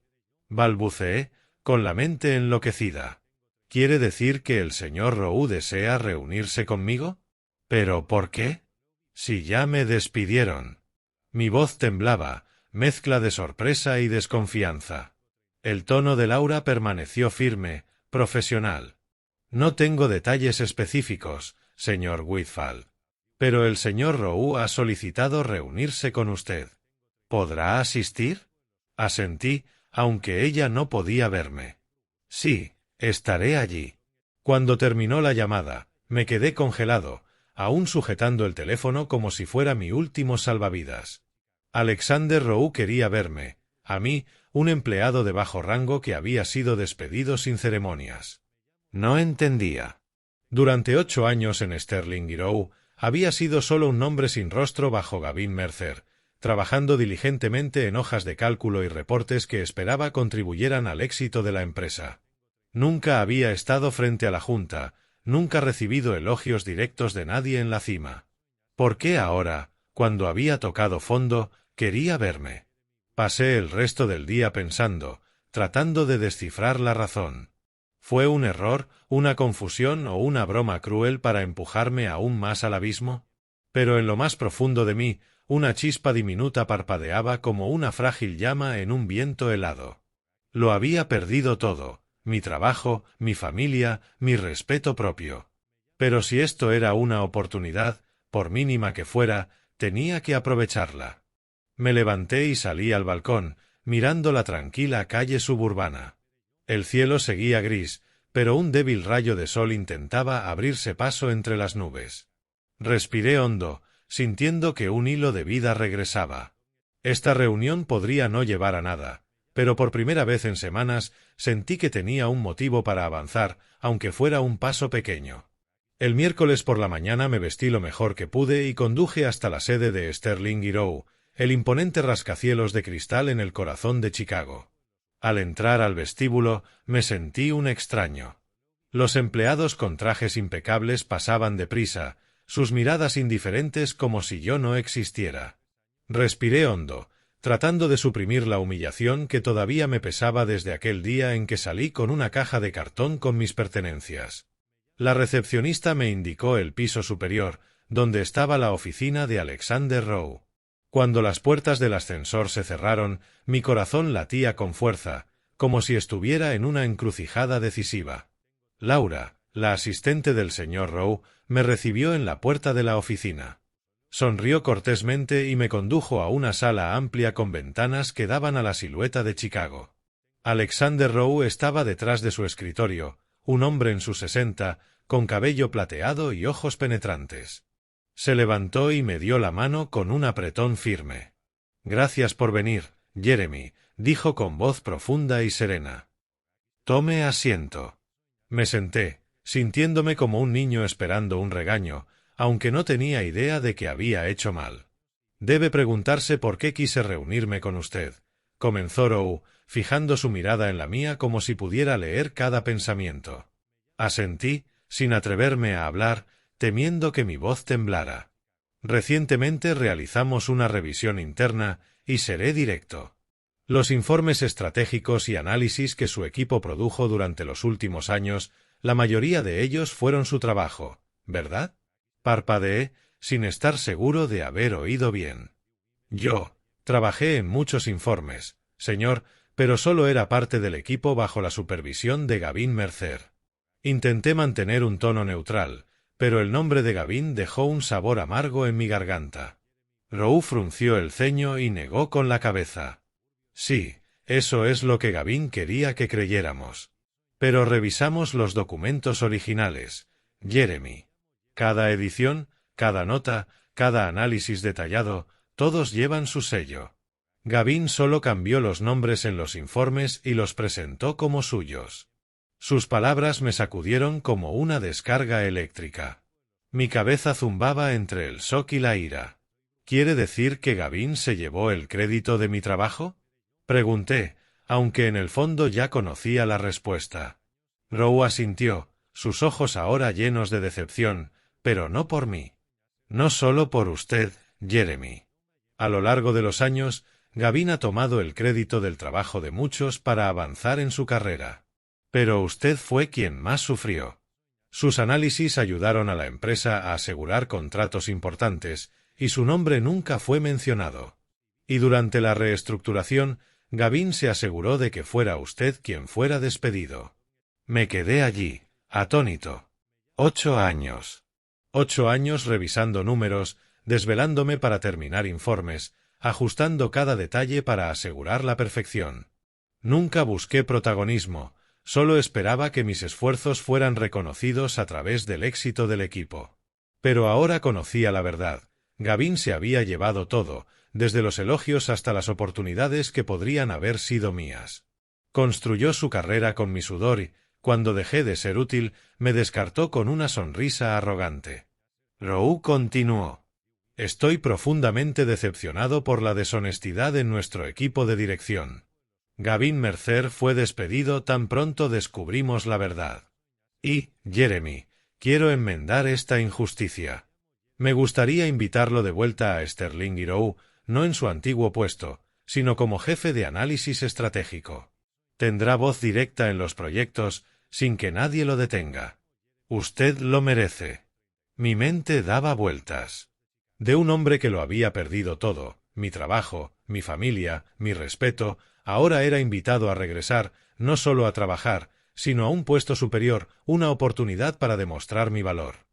Balbuceé, con la mente enloquecida. ¿Quiere decir que el señor Rowe desea reunirse conmigo? ¿Pero por qué? Si ya me despidieron. Mi voz temblaba, mezcla de sorpresa y desconfianza. El tono de Laura permaneció firme, profesional. «No tengo detalles específicos, señor Whitfield. Pero el señor Rowe ha solicitado reunirse con usted. ¿Podrá asistir?» Asentí, aunque ella no podía verme. «Sí, estaré allí». Cuando terminó la llamada, me quedé congelado, aún sujetando el teléfono como si fuera mi último salvavidas. Alexander Rowe quería verme, a mí, un empleado de bajo rango que había sido despedido sin ceremonias. No entendía. Durante 8 años en Sterling y Rowe, había sido solo un nombre sin rostro bajo Gavin Mercer, trabajando diligentemente en hojas de cálculo y reportes que esperaba contribuyeran al éxito de la empresa. Nunca había estado frente a la junta, nunca recibido elogios directos de nadie en la cima. ¿Por qué ahora, cuando había tocado fondo, quería verme? Pasé el resto del día pensando, tratando de descifrar la razón. ¿Fue un error, una confusión o una broma cruel para empujarme aún más al abismo? Pero en lo más profundo de mí, una chispa diminuta parpadeaba como una frágil llama en un viento helado. Lo había perdido todo, mi trabajo, mi familia, mi respeto propio. Pero si esto era una oportunidad, por mínima que fuera, tenía que aprovecharla. Me levanté y salí al balcón, mirando la tranquila calle suburbana. El cielo seguía gris, pero un débil rayo de sol intentaba abrirse paso entre las nubes. Respiré hondo, sintiendo que un hilo de vida regresaba. Esta reunión podría no llevar a nada, pero por primera vez en semanas sentí que tenía un motivo para avanzar, aunque fuera un paso pequeño. El miércoles por la mañana me vestí lo mejor que pude y conduje hasta la sede de Sterling y Rowe, el imponente rascacielos de cristal en el corazón de Chicago. Al entrar al vestíbulo, me sentí un extraño. Los empleados con trajes impecables pasaban deprisa, sus miradas indiferentes como si yo no existiera. Respiré hondo, tratando de suprimir la humillación que todavía me pesaba desde aquel día en que salí con una caja de cartón con mis pertenencias. La recepcionista me indicó el piso superior, donde estaba la oficina de Alexander Rowe. Cuando las puertas del ascensor se cerraron, mi corazón latía con fuerza, como si estuviera en una encrucijada decisiva. Laura, la asistente del señor Rowe, me recibió en la puerta de la oficina. Sonrió cortésmente y me condujo a una sala amplia con ventanas que daban a la silueta de Chicago. Alexander Rowe estaba detrás de su escritorio, un hombre en sus 60, con cabello plateado y ojos penetrantes. Se levantó y me dio la mano con un apretón firme. «Gracias por venir, Jeremy», dijo con voz profunda y serena. «Tome asiento». Me senté, sintiéndome como un niño esperando un regaño, aunque no tenía idea de que había hecho mal. «Debe preguntarse por qué quise reunirme con usted», comenzó Rowe, fijando su mirada en la mía como si pudiera leer cada pensamiento. Asentí, sin atreverme a hablar, temiendo que mi voz temblara. «Recientemente realizamos una revisión interna y seré directo. Los informes estratégicos y análisis que su equipo produjo durante los últimos años, la mayoría de ellos fueron su trabajo, ¿verdad?». Parpadeé, sin estar seguro de haber oído bien. «Yo trabajé en muchos informes, señor, pero solo era parte del equipo bajo la supervisión de Gavin Mercer. Intenté mantener un tono neutral, pero el nombre de Gavin dejó un sabor amargo en mi garganta. Rowe frunció el ceño y negó con la cabeza. Sí, eso es lo que Gavin quería que creyéramos. Pero revisamos los documentos originales, Jeremy. Cada edición, cada nota, cada análisis detallado, todos llevan su sello. Gavin solo cambió los nombres en los informes y los presentó como suyos. Sus palabras me sacudieron como una descarga eléctrica. Mi cabeza zumbaba entre el shock y la ira. ¿Quiere decir que Gavin se llevó el crédito de mi trabajo? Pregunté, aunque en el fondo ya conocía la respuesta. Rowe asintió, sus ojos ahora llenos de decepción, pero no por mí. No solo por usted, Jeremy. A lo largo de los años, Gavin ha tomado el crédito del trabajo de muchos para avanzar en su carrera. Pero usted fue quien más sufrió. Sus análisis ayudaron a la empresa a asegurar contratos importantes, y su nombre nunca fue mencionado. Y durante la reestructuración, Gavin se aseguró de que fuera usted quien fuera despedido. Me quedé allí, atónito. 8 años. 8 años revisando números, desvelándome para terminar informes, ajustando cada detalle para asegurar la perfección. Nunca busqué protagonismo, solo esperaba que mis esfuerzos fueran reconocidos a través del éxito del equipo. Pero ahora conocía la verdad. Gavin se había llevado todo, desde los elogios hasta las oportunidades que podrían haber sido mías. Construyó su carrera con mi sudor y, cuando dejé de ser útil, me descartó con una sonrisa arrogante. Rowe continuó. Estoy profundamente decepcionado por la deshonestidad en nuestro equipo de dirección. Gavin Mercer fue despedido tan pronto descubrimos la verdad. Y, Jeremy, quiero enmendar esta injusticia. Me gustaría invitarlo de vuelta a Sterling y Rowe, no en su antiguo puesto, sino como jefe de análisis estratégico. Tendrá voz directa en los proyectos, sin que nadie lo detenga. Usted lo merece. Mi mente daba vueltas. De un hombre que lo había perdido todo, mi trabajo, mi familia, mi respeto, ahora era invitado a regresar, no solo a trabajar, sino a un puesto superior, una oportunidad para demostrar mi valor.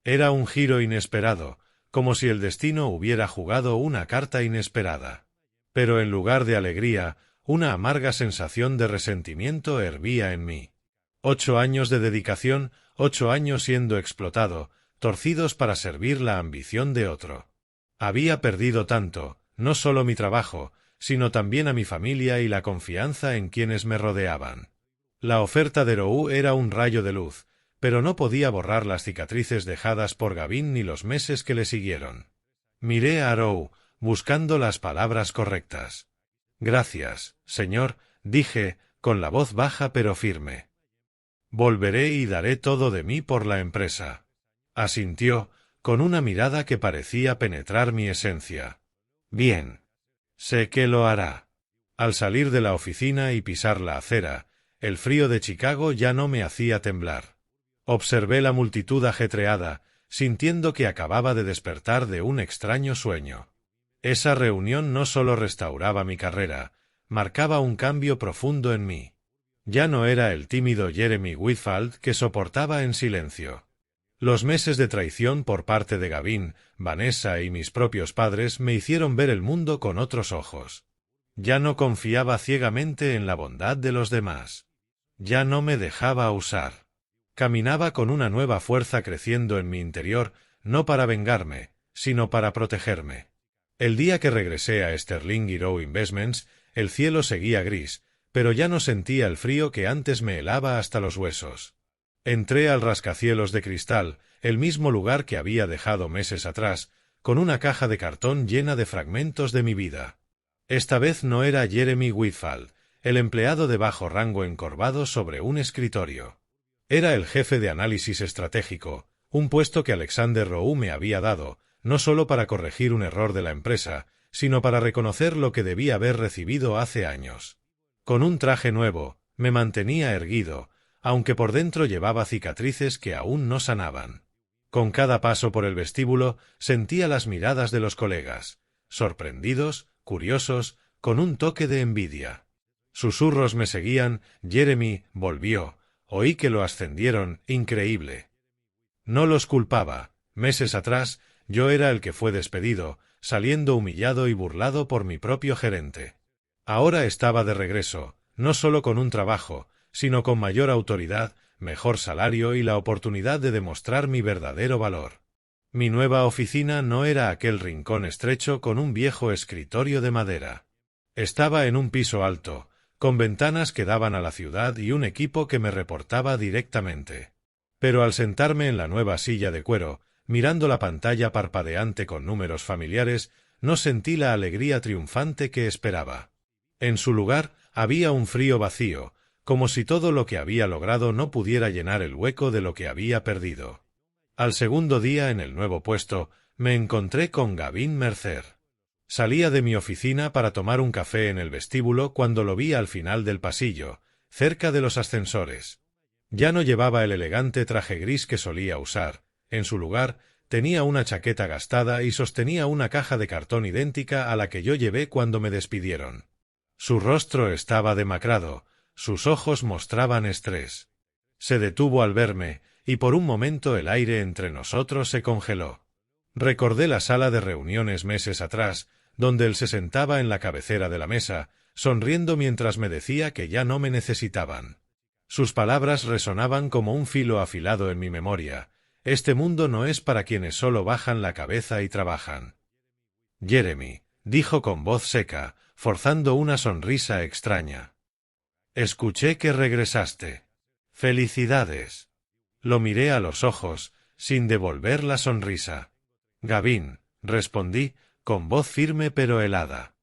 Era un giro inesperado, como si el destino hubiera jugado una carta inesperada. Pero en lugar de alegría, una amarga sensación de resentimiento hervía en mí. 8 años de dedicación, 8 años siendo explotado, torcidos para servir la ambición de otro. Había perdido tanto, no solo mi trabajo, sino también a mi familia y la confianza en quienes me rodeaban. La oferta de Rowe era un rayo de luz, pero no podía borrar las cicatrices dejadas por Gavin ni los meses que le siguieron. Miré a Rowe, buscando las palabras correctas. Gracias, señor, dije, con la voz baja pero firme. Volveré y daré todo de mí por la empresa. Asintió, con una mirada que parecía penetrar mi esencia. Bien. Sé que lo hará. Al salir de la oficina y pisar la acera, el frío de Chicago ya no me hacía temblar. Observé la multitud ajetreada, sintiendo que acababa de despertar de un extraño sueño. Esa reunión no solo restauraba mi carrera, marcaba un cambio profundo en mí. Ya no era el tímido Jeremy Whitfield que soportaba en silencio. Los meses de traición por parte de Gavin, Vanessa y mis propios padres me hicieron ver el mundo con otros ojos. Ya no confiaba ciegamente en la bondad de los demás. Ya no me dejaba usar. Caminaba con una nueva fuerza creciendo en mi interior, no para vengarme, sino para protegerme. El día que regresé a Sterling y Rowe Investments, el cielo seguía gris, pero ya no sentía el frío que antes me helaba hasta los huesos. Entré al rascacielos de cristal, el mismo lugar que había dejado meses atrás, con una caja de cartón llena de fragmentos de mi vida. Esta vez no era Jeremy Whitfield, el empleado de bajo rango encorvado sobre un escritorio. Era el jefe de análisis estratégico, un puesto que Alexander Rowe me había dado, no solo para corregir un error de la empresa, sino para reconocer lo que debía haber recibido hace años. Con un traje nuevo, me mantenía erguido, aunque por dentro llevaba cicatrices que aún no sanaban. Con cada paso por el vestíbulo sentía las miradas de los colegas, sorprendidos, curiosos, con un toque de envidia. Susurros me seguían: Jeremy volvió, oí que lo ascendieron, increíble. No los culpaba. Meses atrás, yo era el que fue despedido, saliendo humillado y burlado por mi propio gerente. Ahora estaba de regreso, no solo con un trabajo, sino con mayor autoridad, mejor salario y la oportunidad de demostrar mi verdadero valor. Mi nueva oficina no era aquel rincón estrecho con un viejo escritorio de madera. Estaba en un piso alto, con ventanas que daban a la ciudad y un equipo que me reportaba directamente. Pero al sentarme en la nueva silla de cuero, mirando la pantalla parpadeante con números familiares, no sentí la alegría triunfante que esperaba. En su lugar, había un frío vacío, como si todo lo que había logrado no pudiera llenar el hueco de lo que había perdido. Al segundo día en el nuevo puesto, me encontré con Gavin Mercer. Salía de mi oficina para tomar un café en el vestíbulo cuando lo vi al final del pasillo, cerca de los ascensores. Ya no llevaba el elegante traje gris que solía usar. En su lugar, tenía una chaqueta gastada y sostenía una caja de cartón idéntica a la que yo llevé cuando me despidieron. Su rostro estaba demacrado, sus ojos mostraban estrés. Se detuvo al verme, y por un momento el aire entre nosotros se congeló. Recordé la sala de reuniones meses atrás, donde él se sentaba en la cabecera de la mesa, sonriendo mientras me decía que ya no me necesitaban. Sus palabras resonaban como un filo afilado en mi memoria. Este mundo no es para quienes solo bajan la cabeza y trabajan. Jeremy, dijo con voz seca, forzando una sonrisa extraña. Escuché que regresaste. Felicidades. Lo miré a los ojos, sin devolver la sonrisa. Gavin, respondí, con voz firme pero helada.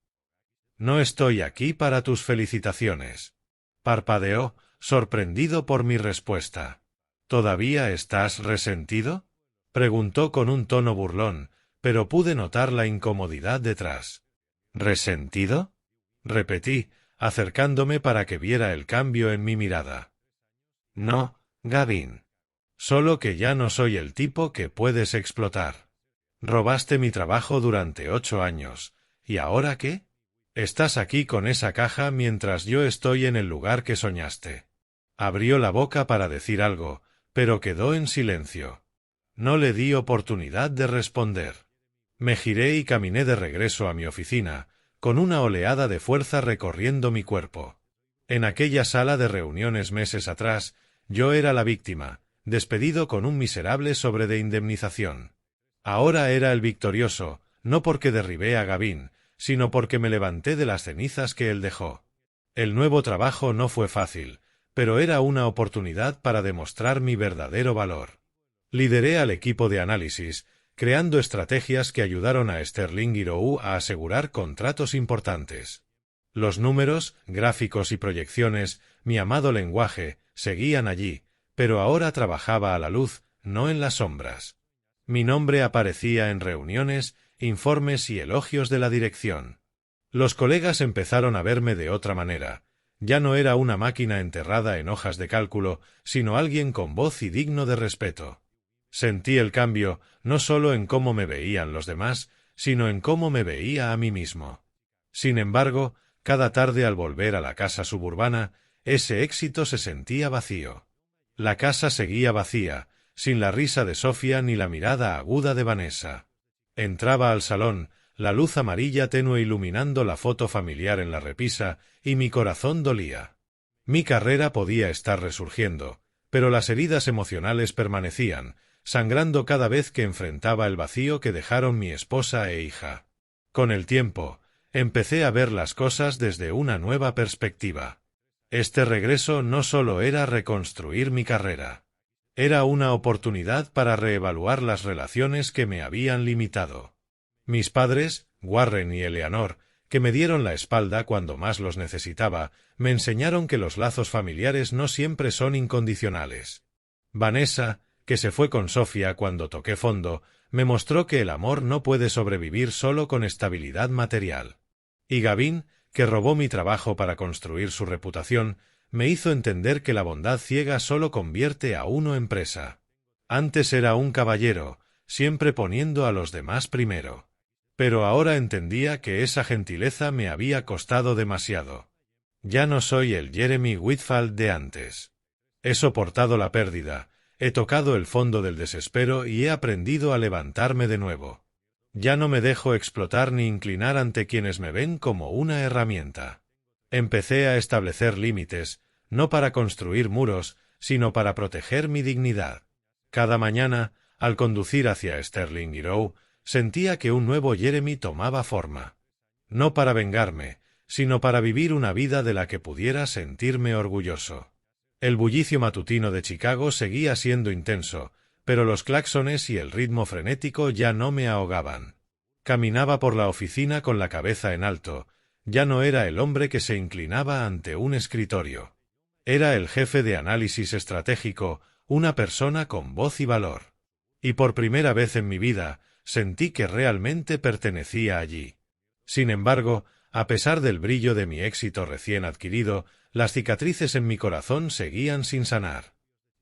No estoy aquí para tus felicitaciones. Parpadeó, sorprendido por mi respuesta. ¿Todavía estás resentido?, preguntó con un tono burlón, pero pude notar la incomodidad detrás. ¿Resentido?, repetí, acercándome para que viera el cambio en mi mirada. No, Gavin. Solo que ya no soy el tipo que puedes explotar. Robaste mi trabajo durante 8 años, ¿y ahora qué? Estás aquí con esa caja mientras yo estoy en el lugar que soñaste. Abrió la boca para decir algo, pero quedó en silencio. No le di oportunidad de responder. Me giré y caminé de regreso a mi oficina, con una oleada de fuerza recorriendo mi cuerpo. En aquella sala de reuniones meses atrás, yo era la víctima, despedido con un miserable sobre de indemnización. Ahora era el victorioso, no porque derribé a Gavin, sino porque me levanté de las cenizas que él dejó. El nuevo trabajo no fue fácil, pero era una oportunidad para demostrar mi verdadero valor. Lideré al equipo de análisis, creando estrategias que ayudaron a Sterling y Rowe a asegurar contratos importantes. Los números, gráficos y proyecciones, mi amado lenguaje, seguían allí, pero ahora trabajaba a la luz, no en las sombras. Mi nombre aparecía en reuniones, informes y elogios de la dirección. Los colegas empezaron a verme de otra manera. Ya no era una máquina enterrada en hojas de cálculo, sino alguien con voz y digno de respeto. Sentí el cambio, no solo en cómo me veían los demás, sino en cómo me veía a mí mismo. Sin embargo, cada tarde al volver a la casa suburbana, ese éxito se sentía vacío. La casa seguía vacía, sin la risa de Sofía ni la mirada aguda de Vanessa. Entraba al salón, la luz amarilla tenue iluminando la foto familiar en la repisa, y mi corazón dolía. Mi carrera podía estar resurgiendo, pero las heridas emocionales permanecían, sangrando cada vez que enfrentaba el vacío que dejaron mi esposa e hija. Con el tiempo, empecé a ver las cosas desde una nueva perspectiva. Este regreso no solo era reconstruir mi carrera. Era una oportunidad para reevaluar las relaciones que me habían limitado. Mis padres, Warren y Eleanor, que me dieron la espalda cuando más los necesitaba, me enseñaron que los lazos familiares no siempre son incondicionales. Vanessa, que se fue con Sofía cuando toqué fondo, me mostró que el amor no puede sobrevivir solo con estabilidad material. Y Gavin, que robó mi trabajo para construir su reputación, me hizo entender que la bondad ciega solo convierte a uno en presa. Antes era un caballero, siempre poniendo a los demás primero. Pero ahora entendía que esa gentileza me había costado demasiado. Ya no soy el Jeremy Whitfield de antes. He soportado la pérdida, he tocado el fondo del desespero y he aprendido a levantarme de nuevo. Ya no me dejo explotar ni inclinar ante quienes me ven como una herramienta. Empecé a establecer límites, no para construir muros, sino para proteger mi dignidad. Cada mañana, al conducir hacia Sterling y Row, sentía que un nuevo Jeremy tomaba forma. No para vengarme, sino para vivir una vida de la que pudiera sentirme orgulloso. El bullicio matutino de Chicago seguía siendo intenso, pero los claxones y el ritmo frenético ya no me ahogaban. Caminaba por la oficina con la cabeza en alto. Ya no era el hombre que se inclinaba ante un escritorio. Era el jefe de análisis estratégico, una persona con voz y valor. Y por primera vez en mi vida, sentí que realmente pertenecía allí. Sin embargo, a pesar del brillo de mi éxito recién adquirido, las cicatrices en mi corazón seguían sin sanar.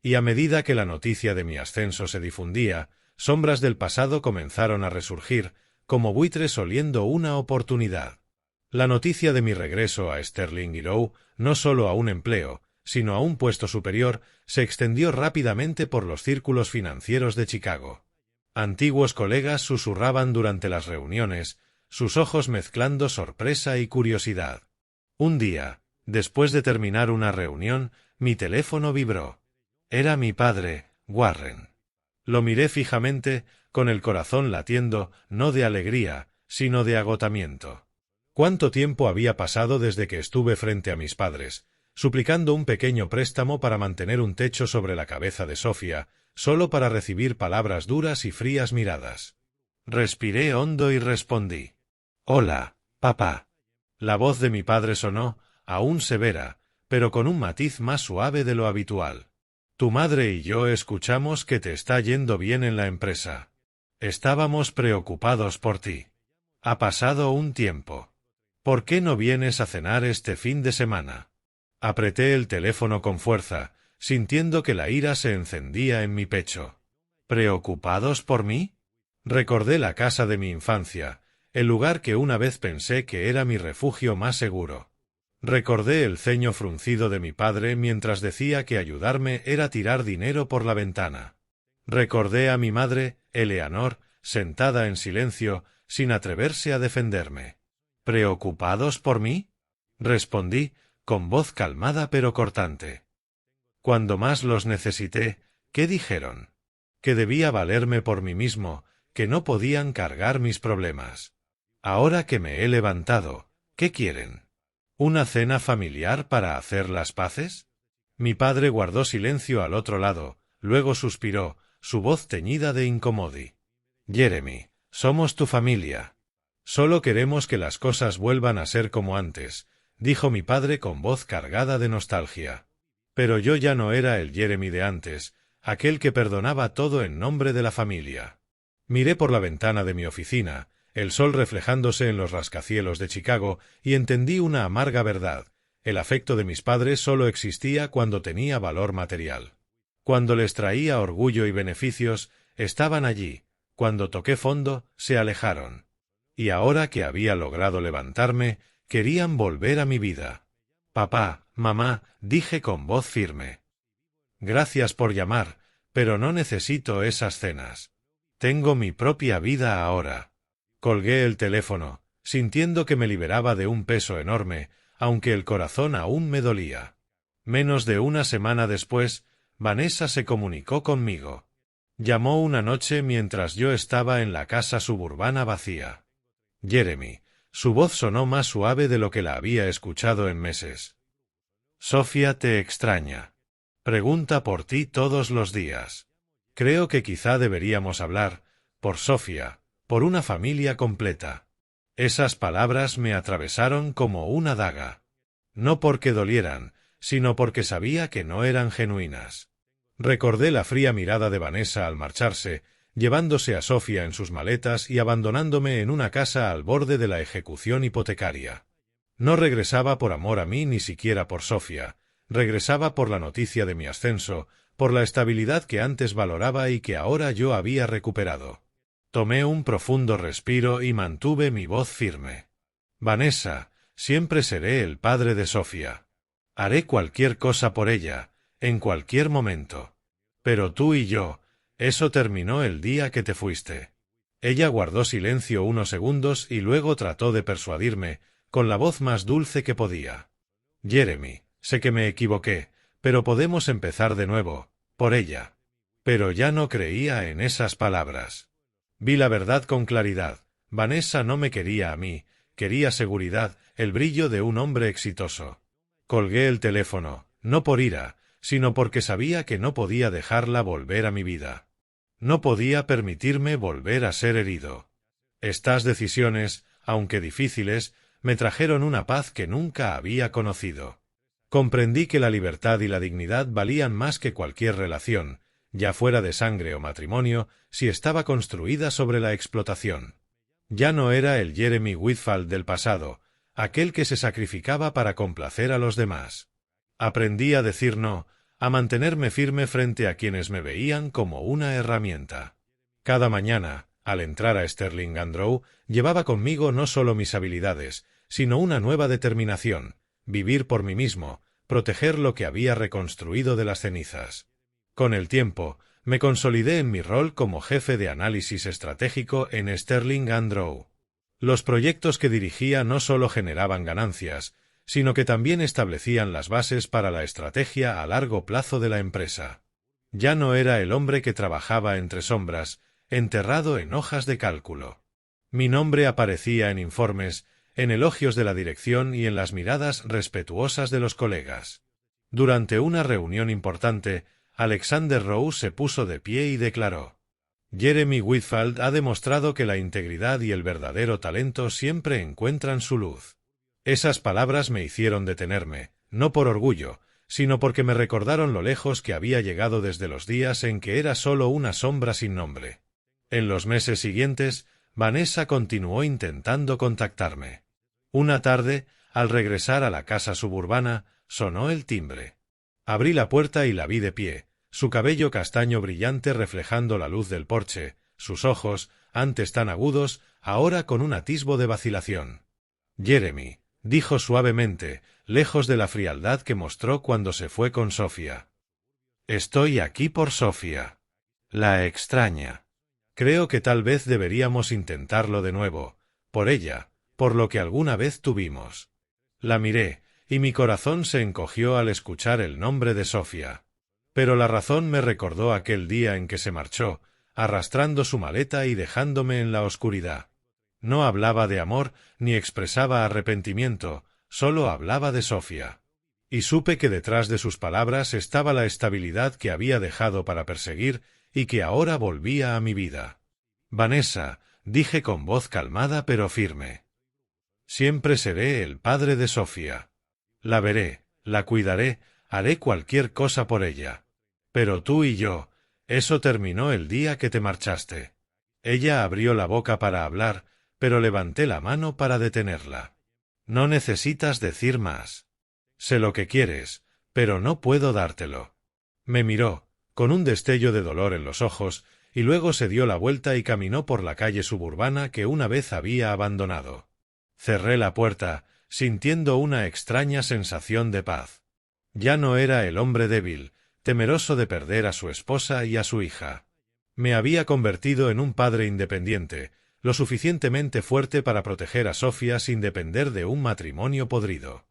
Y a medida que la noticia de mi ascenso se difundía, sombras del pasado comenzaron a resurgir, como buitres oliendo una oportunidad. La noticia de mi regreso a Sterling y Row, no solo a un empleo, sino a un puesto superior, se extendió rápidamente por los círculos financieros de Chicago. Antiguos colegas susurraban durante las reuniones, sus ojos mezclando sorpresa y curiosidad. Un día, después de terminar una reunión, mi teléfono vibró. Era mi padre, Warren. Lo miré fijamente, con el corazón latiendo, no de alegría, sino de agotamiento. ¿Cuánto tiempo había pasado desde que estuve frente a mis padres, suplicando un pequeño préstamo para mantener un techo sobre la cabeza de Sofía, solo para recibir palabras duras y frías miradas? Respiré hondo y respondí: «Hola, papá». La voz de mi padre sonó, aún severa, pero con un matiz más suave de lo habitual. «Tu madre y yo escuchamos que te está yendo bien en la empresa. Estábamos preocupados por ti. Ha pasado un tiempo. ¿Por qué no vienes a cenar este fin de semana?» Apreté el teléfono con fuerza, sintiendo que la ira se encendía en mi pecho. ¿Preocupados por mí? Recordé la casa de mi infancia, el lugar que una vez pensé que era mi refugio más seguro. Recordé el ceño fruncido de mi padre mientras decía que ayudarme era tirar dinero por la ventana. Recordé a mi madre, Eleanor, sentada en silencio, sin atreverse a defenderme. ¿Preocupados por mí? Respondí, con voz calmada pero cortante. Cuando más los necesité, ¿qué dijeron? Que debía valerme por mí mismo, que no podían cargar mis problemas. Ahora que me he levantado, ¿qué quieren? ¿Una cena familiar para hacer las paces? Mi padre guardó silencio al otro lado, luego suspiró, su voz teñida de incomodi. Jeremy, somos tu familia. Solo queremos que las cosas vuelvan a ser como antes, dijo mi padre con voz cargada de nostalgia. Pero yo ya no era el Jeremy de antes, aquel que perdonaba todo en nombre de la familia. Miré por la ventana de mi oficina, el sol reflejándose en los rascacielos de Chicago, y entendí una amarga verdad: el afecto de mis padres solo existía cuando tenía valor material. Cuando les traía orgullo y beneficios, estaban allí; cuando toqué fondo, se alejaron. Y ahora que había logrado levantarme, querían volver a mi vida. «Papá, mamá», dije con voz firme. «Gracias por llamar, pero no necesito esas cenas. Tengo mi propia vida ahora». Colgué el teléfono, sintiendo que me liberaba de un peso enorme, aunque el corazón aún me dolía. Menos de una semana después, Vanessa se comunicó conmigo. Llamó una noche mientras yo estaba en la casa suburbana vacía. Jeremy. Su voz sonó más suave de lo que la había escuchado en meses. «Sofía te extraña. Pregunta por ti todos los días. Creo que quizá deberíamos hablar, por Sofía, por una familia completa». Esas palabras me atravesaron como una daga. No porque dolieran, sino porque sabía que no eran genuinas. Recordé la fría mirada de Vanessa al marcharse, llevándose a Sofía en sus maletas y abandonándome en una casa al borde de la ejecución hipotecaria. No regresaba por amor a mí ni siquiera por Sofía, regresaba por la noticia de mi ascenso, por la estabilidad que antes valoraba y que ahora yo había recuperado. Tomé un profundo respiro y mantuve mi voz firme. «Vanessa, siempre seré el padre de Sofía. Haré cualquier cosa por ella, en cualquier momento. Pero tú y yo, eso terminó el día que te fuiste. Ella guardó silencio unos segundos y luego trató de persuadirme, con la voz más dulce que podía. Jeremy, sé que me equivoqué, pero podemos empezar de nuevo, por ella. Pero ya no creía en esas palabras. Vi la verdad con claridad. Vanessa no me quería a mí, quería seguridad, el brillo de un hombre exitoso. Colgué el teléfono, no por ira, sino porque sabía que no podía dejarla volver a mi vida. No podía permitirme volver a ser herido. Estas decisiones, aunque difíciles, me trajeron una paz que nunca había conocido. Comprendí que la libertad y la dignidad valían más que cualquier relación, ya fuera de sangre o matrimonio, si estaba construida sobre la explotación. Ya no era el Jeremy Whitfield del pasado, aquel que se sacrificaba para complacer a los demás. Aprendí a decir no, a mantenerme firme frente a quienes me veían como una herramienta. Cada mañana, al entrar a Sterling and Rowe, llevaba conmigo no solo mis habilidades, sino una nueva determinación: vivir por mí mismo, proteger lo que había reconstruido de las cenizas. Con el tiempo, me consolidé en mi rol como jefe de análisis estratégico en Sterling and Rowe. Los proyectos que dirigía no solo generaban ganancias, sino que también establecían las bases para la estrategia a largo plazo de la empresa. Ya no era el hombre que trabajaba entre sombras, enterrado en hojas de cálculo. Mi nombre aparecía en informes, en elogios de la dirección y en las miradas respetuosas de los colegas. Durante una reunión importante, Alexander Rowe se puso de pie y declaró: Jeremy Whitfield ha demostrado que la integridad y el verdadero talento siempre encuentran su luz. Esas palabras me hicieron detenerme, no por orgullo, sino porque me recordaron lo lejos que había llegado desde los días en que era solo una sombra sin nombre. En los meses siguientes, Vanessa continuó intentando contactarme. Una tarde, al regresar a la casa suburbana, sonó el timbre. Abrí la puerta y la vi de pie, su cabello castaño brillante reflejando la luz del porche, sus ojos, antes tan agudos, ahora con un atisbo de vacilación. Jeremy, dijo suavemente, lejos de la frialdad que mostró cuando se fue con Sofía. Estoy aquí por Sofía. La extraña. Creo que tal vez deberíamos intentarlo de nuevo, por ella, por lo que alguna vez tuvimos. La miré, y mi corazón se encogió al escuchar el nombre de Sofía. Pero la razón me recordó aquel día en que se marchó, arrastrando su maleta y dejándome en la oscuridad. No hablaba de amor, ni expresaba arrepentimiento, solo hablaba de Sofía. Y supe que detrás de sus palabras estaba la estabilidad que había dejado para perseguir y que ahora volvía a mi vida. Vanessa, dije con voz calmada pero firme. Siempre seré el padre de Sofía. La veré, la cuidaré, haré cualquier cosa por ella. Pero tú y yo, eso terminó el día que te marchaste. Ella abrió la boca para hablar, pero levanté la mano para detenerla. No necesitas decir más. Sé lo que quieres, pero no puedo dártelo. Me miró, con un destello de dolor en los ojos, y luego se dio la vuelta y caminó por la calle suburbana que una vez había abandonado. Cerré la puerta, sintiendo una extraña sensación de paz. Ya no era el hombre débil, temeroso de perder a su esposa y a su hija. Me había convertido en un padre independiente, lo suficientemente fuerte para proteger a Sofía sin depender de un matrimonio podrido.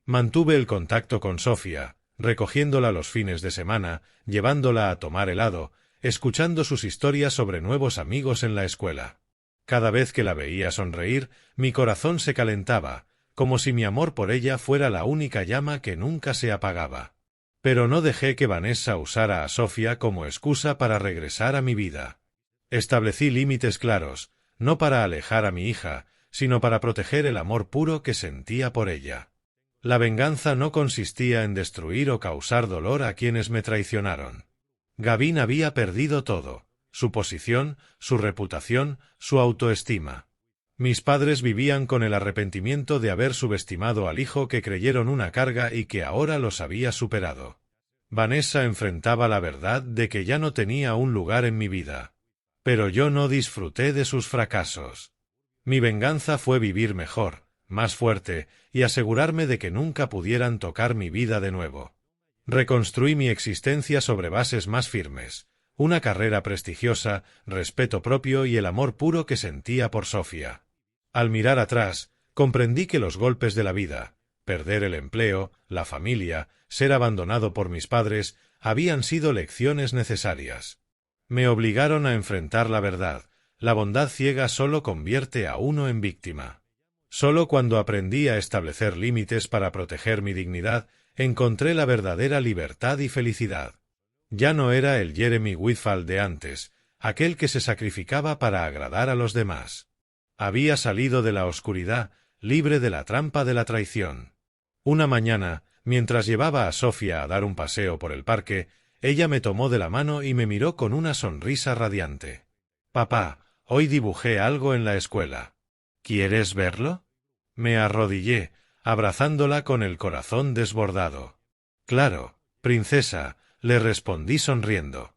Mantuve el contacto con Sofía, recogiéndola los fines de semana, llevándola a tomar helado, escuchando sus historias sobre nuevos amigos en la escuela. Cada vez que la veía sonreír, mi corazón se calentaba, como si mi amor por ella fuera la única llama que nunca se apagaba. Pero no dejé que Vanessa usara a Sofía como excusa para regresar a mi vida. Establecí límites claros, no para alejar a mi hija, sino para proteger el amor puro que sentía por ella. La venganza no consistía en destruir o causar dolor a quienes me traicionaron. Gavin había perdido todo: su posición, su reputación, su autoestima. Mis padres vivían con el arrepentimiento de haber subestimado al hijo que creyeron una carga y que ahora los había superado. Vanessa enfrentaba la verdad de que ya no tenía un lugar en mi vida. Pero yo no disfruté de sus fracasos. Mi venganza fue vivir mejor, más fuerte, y asegurarme de que nunca pudieran tocar mi vida de nuevo. Reconstruí mi existencia sobre bases más firmes, una carrera prestigiosa, respeto propio y el amor puro que sentía por Sofía. Al mirar atrás, comprendí que los golpes de la vida, perder el empleo, la familia, ser abandonado por mis padres, habían sido lecciones necesarias. Me obligaron a enfrentar la verdad. La bondad ciega solo convierte a uno en víctima. Solo cuando aprendí a establecer límites para proteger mi dignidad, encontré la verdadera libertad y felicidad. Ya no era el Jeremy Whitfield de antes, aquel que se sacrificaba para agradar a los demás. Había salido de la oscuridad, libre de la trampa de la traición. Una mañana, mientras llevaba a Sofía a dar un paseo por el parque, ella me tomó de la mano y me miró con una sonrisa radiante. «Papá, hoy dibujé algo en la escuela. ¿Quieres verlo?» Me arrodillé, abrazándola con el corazón desbordado. «Claro, princesa», le respondí sonriendo.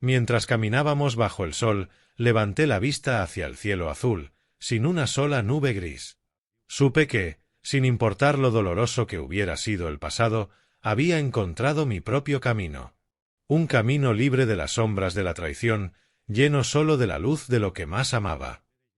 Mientras caminábamos bajo el sol, levanté la vista hacia el cielo azul, sin una sola nube gris. Supe que, sin importar lo doloroso que hubiera sido el pasado, había encontrado mi propio camino. Un camino libre de las sombras de la traición, lleno solo de la luz de lo que más amaba.